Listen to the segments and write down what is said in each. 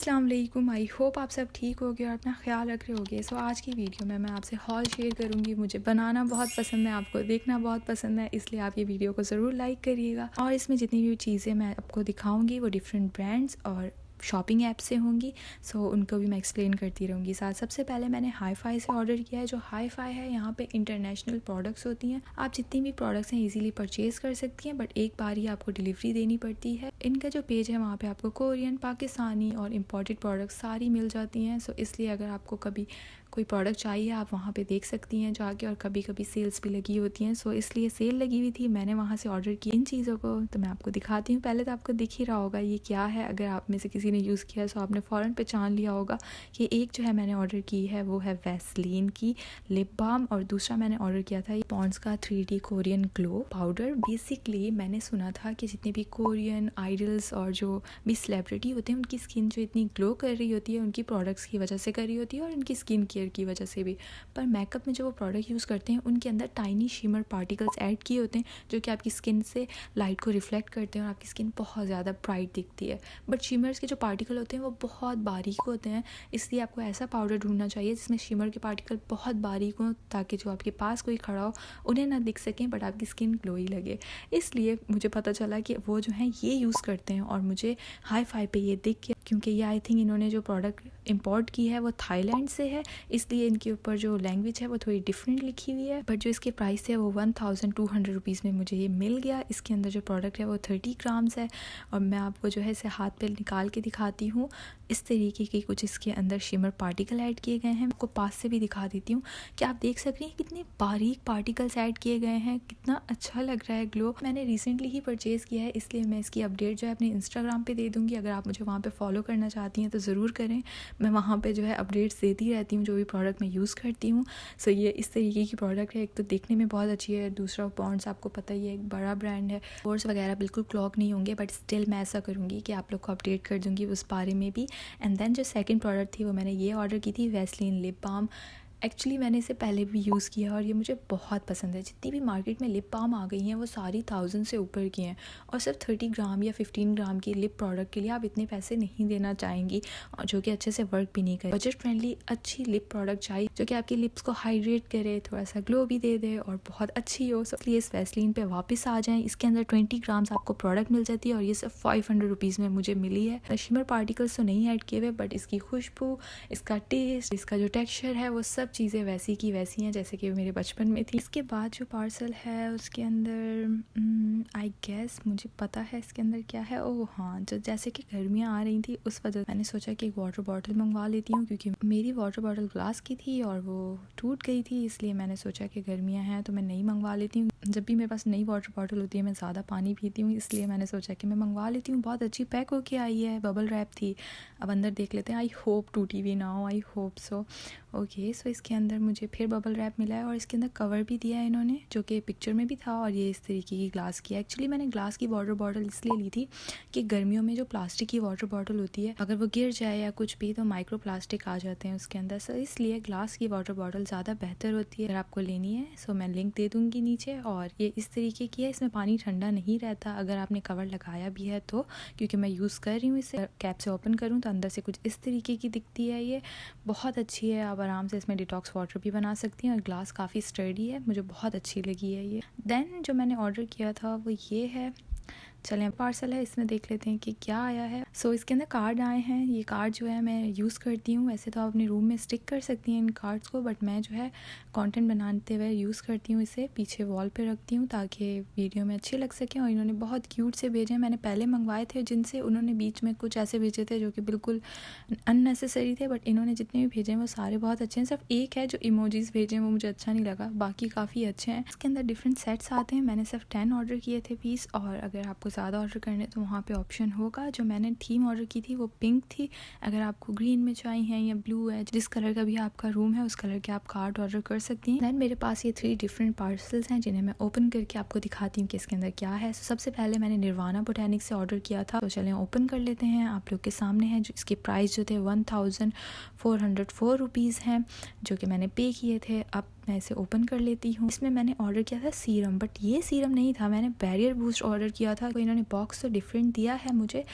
अस्सलाम वालेकुम। I hope आप सब ठीक होगे और अपना ख्याल रख रहे होगे। आज की वीडियो में मैं आपसे हॉल शेयर करूंगी। मुझे बनाना बहुत पसंद है, आपको देखना बहुत पसंद है, इसलिए आप ये वीडियो को ज़रूर लाइक करिएगा। और इसमें जितनी भी चीज़ें मैं आपको दिखाऊंगी वो डिफरेंट ब्रांड्स और शॉपिंग ऐप से होंगी। उनको भी मैं एक्सप्लेन करती रहूँगी साथ। सबसे पहले मैंने हाई फाई से ऑर्डर किया है। जो हाई फाई है यहाँ पे इंटरनेशनल प्रोडक्ट्स होती हैं। आप जितनी भी प्रोडक्ट्स हैं इजीली परचेज कर सकती हैं, बट एक बार ही आपको डिलीवरी देनी पड़ती है। इनका जो पेज है वहाँ पे आपको कोरियन, पाकिस्तानी और इम्पोर्टेड प्रोडक्ट्स सारी मिल जाती हैं। इसलिए अगर आपको कभी कोई प्रोडक्ट चाहिए आप वहाँ पे देख सकती हैं जाके। और कभी कभी सेल्स भी लगी होती हैं, इसलिए सेल लगी हुई थी, मैंने वहाँ से ऑर्डर की इन चीज़ों को। तो मैं आपको दिखाती हूँ। पहले तो आपको दिख ही रहा होगा ये क्या है। अगर आप में से किसी ने यूज़ किया तो आपने फ़ौरन पहचान लिया होगा कि एक जो है मैंने ऑर्डर की है वो है वैसलीन की लिप बाम, और दूसरा मैंने ऑर्डर किया था ये पॉन्ड्स का 3D Korean glow powder. Basically मैंने सुना था कि जितने भी कोरियन आइडल्स और जो भी सेलिब्रिटी होते हैं उनकी स्किन जो इतनी ग्लो कर रही होती है उनकी प्रोडक्ट्स की वजह से कर रही होती है, और उनकी स्किन केयर की वजह से भी। पर मेकअप में जो वो प्रोडक्ट यूज़ करते हैं उनके अंदर टाइनी शिमर पार्टिकल्स ऐड किए होते हैं जो कि आपकी स्किन से लाइट को रिफ्लेक्ट करते हैं और आपकी स्किन बहुत ज़्यादा ब्राइट दिखती है। बट शिमर्स के जो पार्टिकल होते हैं वो बहुत बारीक होते हैं, इसलिए आपको ऐसा पाउडर ढूंढना चाहिए जिसमें शिमर के पार्टिकल बहुत बारीक हों, ताकि जो आपके पास कोई खड़ा हो उन्हें ना दिख सकें बट आपकी स्किन ग्लोई लगे। इसलिए मुझे पता चला कि वो जो है ये यूज़ करते हैं, और मुझे हाई फाई पे ये दिख गया, क्योंकि ये आई थिंक इन्होंने जो प्रोडक्ट इंपोर्ट की है वो थाईलैंड से है, इसलिए इनके ऊपर जो लैंग्वेज है वो थोड़ी डिफरेंट लिखी हुई है। बट जो इसके प्राइस है वो 1200 रुपीज़ में मुझे ये मिल गया। इसके अंदर जो प्रोडक्ट है वो 30 ग्राम्स है, और मैं आपको जो है इसे हाथ पे निकाल के दिखाती हूँ। इस तरीके के कुछ इसके अंदर शिमर पार्टिकल ऐड किए गए हैं। आपको पास से भी दिखा देती हूँ कि आप देख सकते हैं कितने बारीक पार्टिकल्स ऐड किए गए हैं, कितना अच्छा लग रहा है ग्लो। मैंने रिसेंटली ही परचेज़ किया है, इसलिए मैं इसकी अपडेट जो है अपने इंस्टाग्राम पे दे दूँगी। अगर आप मुझे वहाँ पे फॉलो करना चाहती हैं तो ज़रूर करें। मैं वहाँ पे जो है अपडेट्स देती रहती हूँ जो भी प्रोडक्ट मैं यूज़ करती हूँ। ये इस तरीके की प्रोडक्ट है। एक तो देखने में बहुत अच्छी है, दूसरा पॉन्ड्स आपको पता ही है एक बड़ा ब्रांड है। पोर्स वगैरह बिल्कुल क्लॉग नहीं होंगे, बट स्टिल मैं ऐसा करूँगी कि आप लोग को अपडेट कर दूँगी उस बारे में भी। एंड देन जो सेकंड प्रोडक्ट थी वो मैंने ये ऑर्डर की थी, वैसलीन लिप बाम। एक्चुअली मैंने इसे पहले भी यूज़ किया और ये मुझे बहुत पसंद है। जितनी भी मार्केट में लिप बाम आ गई हैं वो सारी 1000 से ऊपर की हैं, और सिर्फ 30 ग्राम या 15 ग्राम की लिप प्रोडक्ट के लिए आप इतने पैसे नहीं देना चाहेंगी, और जो कि अच्छे से वर्क भी नहीं करे। बजट फ्रेंडली अच्छी लिप प्रोडक्ट चाहिए जो कि आपकी लिप्स को हाइड्रेट करे, थोड़ा सा ग्लो भी दे दे और बहुत अच्छी हो। इसलिए इस वैसलीन पे वापस आ जाएं। इसके अंदर 20 ग्राम्स आपको प्रोडक्ट मिल जाती है, और ये सिर्फ 500 रुपीज़ में मुझे मिली है। शिमर पार्टिकल्स तो नहीं ऐड किए हुए, बट इसकी खुशबू, इसका टेस्ट, इसका जो टेक्सचर है वो सब चीज़ें वैसी की वैसी हैं जैसे कि मेरे बचपन में थी। इसके बाद जो पार्सल है उसके अंदर आई गेस मुझे पता है इसके अंदर क्या है। ओह हाँ, जो जैसे कि गर्मियाँ आ रही थी उस वजह मैंने सोचा कि एक वाटर बॉटल मंगवा लेती हूँ, क्योंकि मेरी वाटर बॉटल ग्लास की थी और वो टूट गई थी। इसलिए मैंने सोचा कि गर्मियाँ हैं तो मैं नई मंगवा लेती हूँ। जब भी मेरे पास नई वाटर बॉटल होती है मैं ज़्यादा पानी पीती हूँ, इसलिए मैंने सोचा कि मैं मंगवा लेती हूँ। बहुत अच्छी पैक होके आई है, बबल रैप थी। अब अंदर देख लेते हैं, आई होप टूटी भी ना हो, आई होप सो। ओके, इसके अंदर मुझे फिर बबल रैप मिला है, और इसके अंदर कवर भी दिया है इन्होंने जो कि पिक्चर में भी था, और ये इस तरीके की ग्लास की है। एक्चुअली मैंने ग्लास की वाटर बॉटल इसलिए ली थी कि गर्मियों में जो प्लास्टिक की वाटर बॉटल होती है अगर वो गिर जाए या कुछ भी तो माइक्रो प्लास्टिक आ जाते हैं उसके अंदर। इसलिए ग्लास की वाटर बॉटल ज़्यादा बेहतर होती है अगर आपको लेनी है। मैं लिंक दे दूँगी नीचे। और ये इस तरीके की है, इसमें पानी ठंडा नहीं रहता अगर आपने कवर लगाया भी है तो, क्योंकि मैं यूज़ कर रही हूँ इसे। कैप से ओपन करूँ तो अंदर से कुछ इस तरीके की दिखती है। ये बहुत अच्छी है, आप आराम से इसमें डिटॉक्स वाटर भी बना सकती हैं, और ग्लास काफ़ी स्टर्डी है, मुझे बहुत अच्छी लगी है ये। देन जो मैंने ऑर्डर किया था वो ये है। चलें, पार्सल है, इसमें देख लेते हैं कि क्या आया है। इसके अंदर कार्ड आए हैं। ये कार्ड जो है मैं यूज़ करती हूँ। वैसे तो आप अपने रूम में स्टिक कर सकती हैं इन कार्ड्स को, बट मैं जो है कंटेंट बनाते हुए यूज़ करती हूँ। इसे पीछे वॉल पे रखती हूँ ताकि वीडियो में अच्छे लग सकें। और इन्होंने बहुत क्यूट से भेजे हैं। मैंने पहले मंगवाए थे जिनसे, उन्होंने बीच में कुछ ऐसे भेजे थे जो कि बिल्कुल अननेसेसरी थे, बट इन्होंने जितने भी भेजे हैं वो सारे बहुत अच्छे हैं। सिर्फ एक है जो इमोजीज भेजे हैं वो मुझे अच्छा नहीं लगा, बाकी काफ़ी अच्छे हैं। इसके अंदर डिफरेंट सेट्स आते हैं। मैंने सिर्फ 10 ऑर्डर किए थे पीस, और अगर आपको ज़्यादा ऑर्डर करने तो वहाँ पे ऑप्शन होगा। जो मैंने थीम ऑर्डर की थी वो पिंक थी। अगर आपको ग्रीन में चाहिए या ब्लू है, जिस कलर का भी आपका रूम है उस कलर के आप कार्ड ऑर्डर कर सकती हैं। दैन मेरे पास ये 3 डिफरेंट पार्सल्स हैं जिन्हें मैं ओपन करके आपको दिखाती हूँ कि इसके अंदर क्या है। सबसे पहले मैंने निर्वाणा बोटैनिक से ऑर्डर किया था, तो चलें ओपन कर लेते हैं। आप लोग के सामने है। जो इसके प्राइस जो थे 1404 रुपीज़ हैं, जो कि मैंने पे किए थे। अब मैं इसे ओपन कर लेती हूँ। इसमें मैंने ऑर्डर किया था सीरम, बट ये सीरम नहीं था, मैंने बैरियर बूस्ट ऑर्डर किया था। तो इन्होंने बॉक्स तो डिफरेंट दिया है मुझे।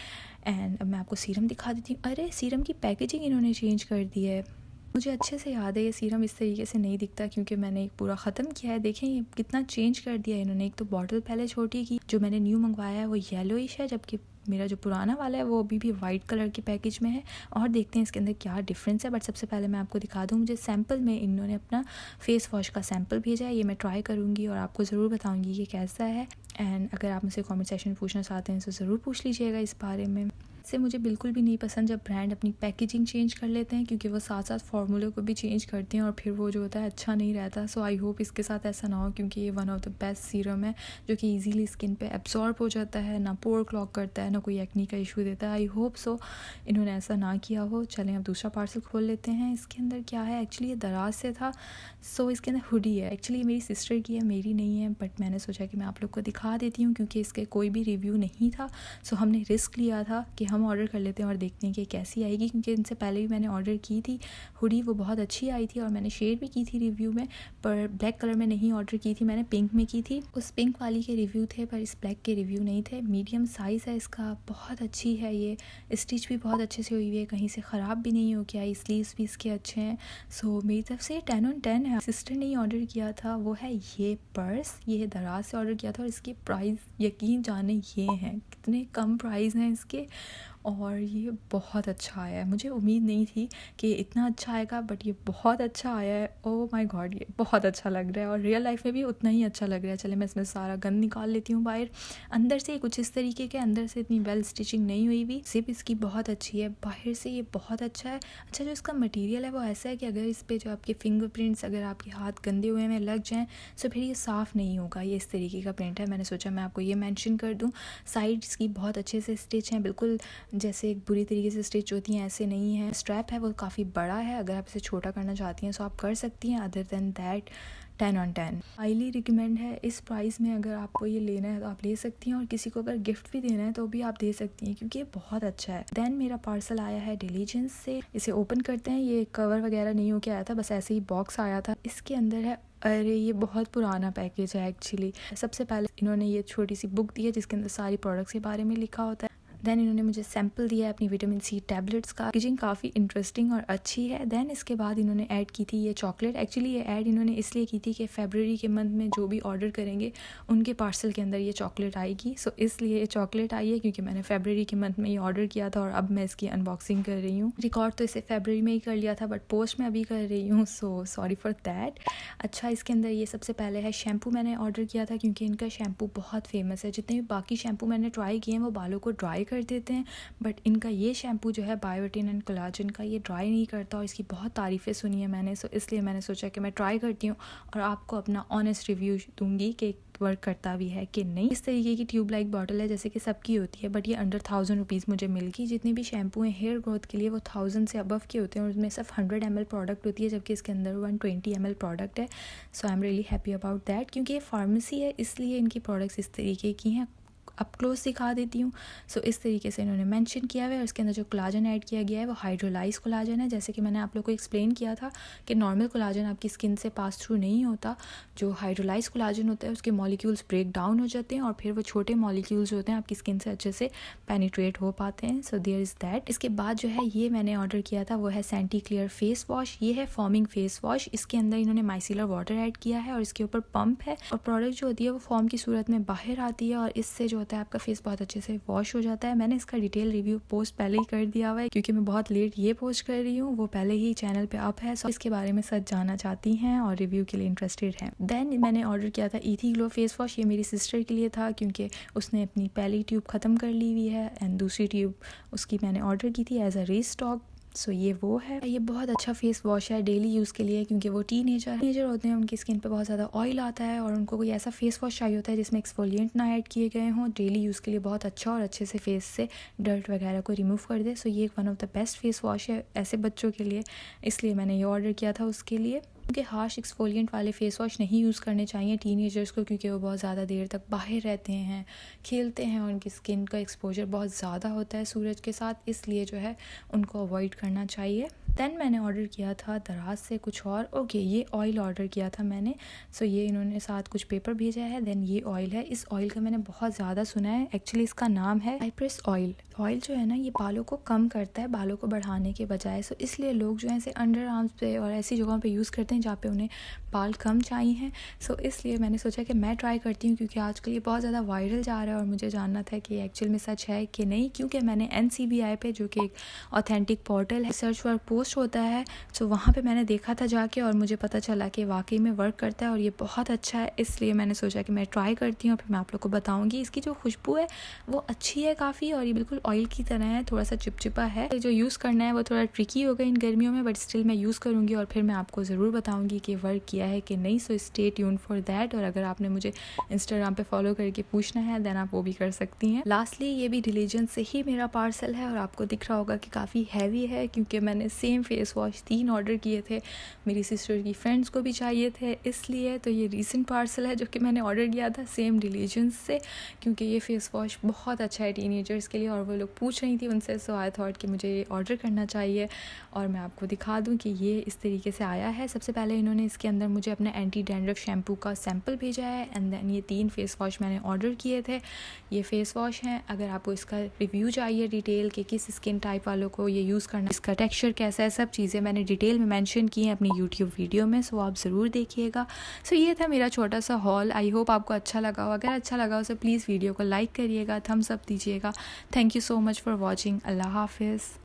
एंड अब मैं आपको सीरम दिखा देती हूँ। अरे सीरम की पैकेजिंग इन्होंने चेंज कर दी है। मुझे अच्छे से याद है ये सीरम इस तरीके से नहीं दिखता, क्योंकि मैंने एक पूरा ख़त्म किया है। देखें ये कितना चेंज कर दिया है इन्होंने। एक तो बॉटल पहले छोटी की, जो मैंने न्यू मंगवाया है वो येलोइश है, जबकि मेरा जो पुराना वाला है वो अभी भी वाइट कलर के पैकेज में है। और देखते हैं इसके अंदर क्या डिफरेंस है। बट सबसे पहले मैं आपको दिखा दूँ, मुझे सैम्पल में इन्होंने अपना फेस वॉश का सैम्पल भेजा है। ये मैं ट्राई करूँगी और आपको ज़रूर बताऊँगी ये कैसा है। एंड अगर आप मुझसे कमेंट सेक्शन में पूछना चाहते हैं तो ज़रूर पूछ लीजिएगा इस बारे में। से मुझे बिल्कुल भी नहीं पसंद जब ब्रांड अपनी पैकेजिंग चेंज कर लेते हैं, क्योंकि वो साथ साथ फार्मूले को भी चेंज करते हैं और फिर वो जो होता है अच्छा नहीं रहता। सो आई होप इसके साथ ऐसा ना हो, क्योंकि ये one of the best serum है जो कि इजीली स्किन पे एब्जॉर्ब हो जाता है, ना पोर क्लॉग करता है, ना कोई एक्नी का इशू देता है। आई होप सो इन्होंने ऐसा ना किया हो। चलें अब दूसरा पार्सल खोल लेते हैं। इसके अंदर क्या है, एक्चुअली ये दराज से था। सो इसके अंदर हुडी है। एक्चुअली ये मेरी सिस्टर की है, मेरी नहीं है, बट मैंने सोचा कि मैं आप लोग को दिखा देती हूँ, क्योंकि इसके कोई भी रिव्यू नहीं था। सो हमने रिस्क लिया था कि हम ऑर्डर कर लेते हैं और देखते हैं कि कैसी आएगी, क्योंकि इनसे पहले भी मैंने ऑर्डर की थी हुडी, वो बहुत अच्छी आई थी और मैंने शेयर भी की थी रिव्यू में। पर ब्लैक कलर में नहीं ऑर्डर की थी, मैंने पिंक में की थी। उस पिंक वाली के रिव्यू थे पर इस ब्लैक के रिव्यू नहीं थे। मीडियम साइज़ है इसका, बहुत अच्छी है ये। स्टिच भी बहुत अच्छे से हुई हुई है, कहीं से ख़राब भी नहीं हो गया। स्लीव्स भी इसके अच्छे हैं। सो मेरी तरफ से 10 on 10 है। सिस्टर ने ऑर्डर किया था वो है ये पर्स, ये दराज से ऑर्डर किया था और इसकी प्राइस यकीन जाने ये हैं, कितने कम प्राइस हैं इसके। और ये बहुत अच्छा आया है, मुझे उम्मीद नहीं थी कि इतना अच्छा आएगा, बट ये बहुत अच्छा आया है। ओह माय गॉड, ये बहुत अच्छा लग रहा है और रियल लाइफ में भी उतना ही अच्छा लग रहा है। चले मैं इसमें सारा गंद निकाल लेती हूँ बाहर। अंदर से कुछ इस तरीके के, अंदर से इतनी वेल स्टिचिंग नहीं हुई हुई। जिप इसकी बहुत अच्छी है, बाहर से ये बहुत अच्छा है। अच्छा जो इसका मटेरियल है वो ऐसा है कि अगर इस पर जो आपके फिंगरप्रिंट्स, अगर आपके हाथ गंदे हुए में लग जाएँ तो फिर ये साफ़ नहीं होगा। ये इस तरीके का प्रिंट है। मैंने सोचा मैं आपको ये मेंशन कर दूँ। साइड्स की बहुत अच्छे से स्टिच हैं, बिल्कुल जैसे एक बुरी तरीके से स्टिच होती हैं ऐसे नहीं है। स्ट्रैप है वो काफ़ी बड़ा है, अगर आप इसे छोटा करना चाहती हैं तो आप कर सकती हैं। Other than that 10 on 10 highly recommend है। इस प्राइस में अगर आपको ये लेना है तो आप ले सकती हैं, और किसी को अगर गिफ्ट भी देना है तो भी आप दे सकती हैं, क्योंकि ये बहुत अच्छा है। देन मेरा पार्सल आया है डिलीजेंस से। इसे ओपन करते हैं। ये कवर वगैरह नहीं होके आया था, बस ऐसे ही बॉक्स आया था। इसके अंदर है, अरे ये बहुत पुराना पैकेज है एक्चुअली। सबसे पहले इन्होंने ये छोटी सी बुक दी है जिसके अंदर सारी प्रोडक्ट्स के बारे में लिखा होता है। देन इन्होंने मुझे सैम्पल दिया है अपनी विटामिन सी टैबलेट्स का। पैकेजिंग काफ़ी इंटरेस्टिंग और अच्छी है। देन इसके बाद इन्होंने ऐड की थी ये चॉकलेट। एक्चुअली ये ऐड इन्होंने इसलिए की थी कि फरवरी के मंथ में जो भी ऑर्डर करेंगे उनके पार्सल के अंदर ये चॉकलेट आएगी। सो इसलिए ये चॉकलेट आई है, क्योंकि मैंने फरवरी के मंथ में ये ऑर्डर किया था और अब मैं इसकी अनबॉक्सिंग कर रही हूँ। रिकॉर्ड तो इसे फरवरी में ही कर लिया था, बट पोस्ट में अभी कर रही हूँ, सो सॉरी फॉर दैट। अच्छा इसके अंदर ये सबसे पहले है शैम्पू। मैंने ऑर्डर किया था क्योंकि इनका शैम्पू बहुत फेमस है। जितने भी बाकी शैम्पू मैंने ट्राई किए हैं वो बालों को ड्राई कर देते हैं, बट इनका ये शैम्पू जो है बायोटिन एंड कोलाजन का, ये ड्राई नहीं करता और इसकी बहुत तारीफ़ें सुनी है मैंने। सो इसलिए मैंने सोचा कि मैं ट्राई करती हूँ और आपको अपना ऑनेस्ट रिव्यू दूंगी कि वर्क करता भी है कि नहीं। इस तरीके की ट्यूब लाइक बॉटल है जैसे कि सबकी होती है, बट ये अंडर 1000 रुपीज़ मुझे मिल गई। जितने भी शैम्पू हैं हेयर ग्रोथ के लिए वो 1000 से अबव के होते हैं और उसमें सिर्फ 100 ml प्रोडक्ट होती है, जबकि इसके अंदर 120 ml प्रोडक्ट है। So I am really happy about that, क्योंकि ये फार्मेसी है इसलिए इनकी प्रोडक्ट्स इस तरीके की हैं। अप क्लोज दिखा देती हूँ। सो इस तरीके से इन्होंने मेंशन किया हुआ है। और इसके अंदर जो कोलाजन ऐड किया गया है वो हाइड्रोलाइज कोलाजन है। जैसे कि मैंने आप लोगों को एक्सप्लेन किया था कि नॉर्मल कोलाजन आपकी स्किन से पास थ्रू नहीं होता। जो हाइड्रोलाइज कोलाजन होता है उसके मॉलिक्यूल्स ब्रेक डाउन हो जाते हैं और फिर वो छोटे मॉलिक्यूल्स होते हैं आपकी स्किन से अच्छे से पेनिट्रेट हो पाते हैं। So there is that. इसके बाद जो है ये मैंने ऑर्डर किया था वो है सेंटी क्लियर फेस वॉश। ये है फॉर्मिंग फेस वॉश। इसके अंदर इन्होंने माइसिलर वाटर ऐड किया है और इसके ऊपर पंप है और प्रोडक्ट जो होती है वो फॉर्म की सूरत में बाहर आती है और इससे जो होता है आपका फेस बहुत अच्छे से वॉश हो जाता है। मैंने इसका डिटेल रिव्यू पोस्ट पहले ही कर दिया हुआ है, क्योंकि मैं बहुत लेट ये पोस्ट कर रही हूँ, वो पहले ही चैनल पे अप है। सो इसके बारे में सच जानना चाहती हैं और रिव्यू के लिए इंटरेस्टेड हैं। देन मैंने ऑर्डर किया था ईथी ग्लो फेस वॉश। ये मेरी सिस्टर के लिए था क्योंकि उसने अपनी पहली ट्यूब ख़त्म कर ली हुई है एंड दूसरी ट्यूब उसकी मैंने ऑर्डर की थी एज अ रीस्टॉक। सो ये वो है। ये बहुत अच्छा फेस वॉश है डेली यूज़ के लिए, क्योंकि वो टीनेजर होते हैं, उनकी स्किन पे बहुत ज़्यादा ऑयल आता है और उनको कोई ऐसा फेस वॉश चाहिए होता है जिसमें एक्सफोलिएंट ना ऐड किए गए हों। डेली यूज़ के लिए बहुत अच्छा और अच्छे से फेस से डर्ट वगैरह को रिमूव कर दे। सो ये one of the best face wash है ऐसे बच्चों के लिए, इसलिए मैंने ये ऑर्डर किया था उसके लिए। क्योंकि हार्श एक्सफोलिएंट वाले फेस वॉश नहीं यूज़ करने चाहिए टीनेजर्स को, क्योंकि वो बहुत ज़्यादा देर तक बाहर रहते हैं, खेलते हैं, उनकी स्किन का एक्सपोजर बहुत ज़्यादा होता है सूरज के साथ, इसलिए जो है उनको अवॉइड करना चाहिए। देन मैंने ऑर्डर किया था दराज से कुछ और। ओके, ये ऑयल ऑर्डर किया था मैंने। सो ये इन्होंने साथ कुछ पेपर भेजा है। देन ये ऑयल है। इस ऑयल का मैंने बहुत ज़्यादा सुना है। एक्चुअली इसका नाम है साइप्रस ऑयल। ऑयल जो है ना, ये बालों को कम करता है, बालों को बढ़ाने के बजाय। सो इसलिए लोग जो है इसे अंडर आर्म्स पे और ऐसी जगहों पे यूज़ करते हैं जहाँ पे उन्हें बाल कम चाहिए हैं। सो इसलिए मैंने सोचा कि मैं ट्राई करती हूँ, क्योंकि आजकल ये बहुत ज़्यादा वायरल जा रहा है और मुझे जानना था कि एक्चुअल में सच है कि नहीं। क्योंकि मैंने NCBI पे, जो कि एक ऑथेंटिक पोर्टल है, सर्च फॉर पोस्ट होता है, सो वहाँ पे मैंने देखा था जाके और मुझे पता चला कि वाकई में वर्क करता है और ये बहुत अच्छा है। इसलिए मैंने सोचा कि मैं ट्राई करती हूँ, फिर मैं आप लोग को बताऊँगी। इसकी जो खुशबू है वो अच्छी है काफ़ी, और ये बिल्कुल ऑयल की तरह है, थोड़ा सा चिपचिपा है। जो यूज़ करना है वो थोड़ा ट्रिकी होगा इन गर्मियों में, बट स्टिल मैं यूज़ करूँगी और फिर मैं आपको ज़रूर बताऊँगी कि वर्क किया है कि नहीं। So stay tune for that. और अगर आपने मुझे इंस्टाग्राम पे फॉलो करके पूछना है देन आप वो भी कर सकती हैं। लास्टली ये भी डिलीजेंस से ही मेरा पार्सल है और आपको दिख रहा होगा कि काफ़ी हैवी है, क्योंकि मैंने सेम फेस वॉश 3 ऑर्डर किए थे। मेरी सिस्टर की फ्रेंड्स को भी चाहिए थे, इसलिए। तो ये रीसेंट पार्सल है जो कि मैंने ऑर्डर किया था सेम डिलीजेंस से, क्योंकि ये फेस वॉश बहुत अच्छा है टीनेजर्स के लिए और वो लोग पूछ रही थी उनसे। सो आई थॉट कि मुझे ये ऑर्डर करना चाहिए और मैं आपको दिखा दूं कि ये इस तरीके से आया है। सबसे पहले इन्होंने इसके अंदर मुझे अपना एंटी डैंड्रफ शैम्पू का सैम्पल भेजा है, एंड देन ये 3 फेस वॉश मैंने ऑर्डर किए थे। ये फेस वॉश हैं। अगर आपको इसका रिव्यू चाहिए डिटेल कि किस स्किन टाइप वालों को ये यूज़ करना, इसका टेक्सचर कैसा है, सब चीज़ें मैंने डिटेल में मेंशन की हैं अपनी यूट्यूब वीडियो में, सो आप ज़रूर देखिएगा। सो ये था मेरा छोटा सा हॉल। आई होप आपको अच्छा लगा हो। अगर अच्छा लगा हो तो प्लीज़ वीडियो को लाइक करिएगा, थम्स अप दीजिएगा। Thank you so much for watching. अल्लाह हाफिज़।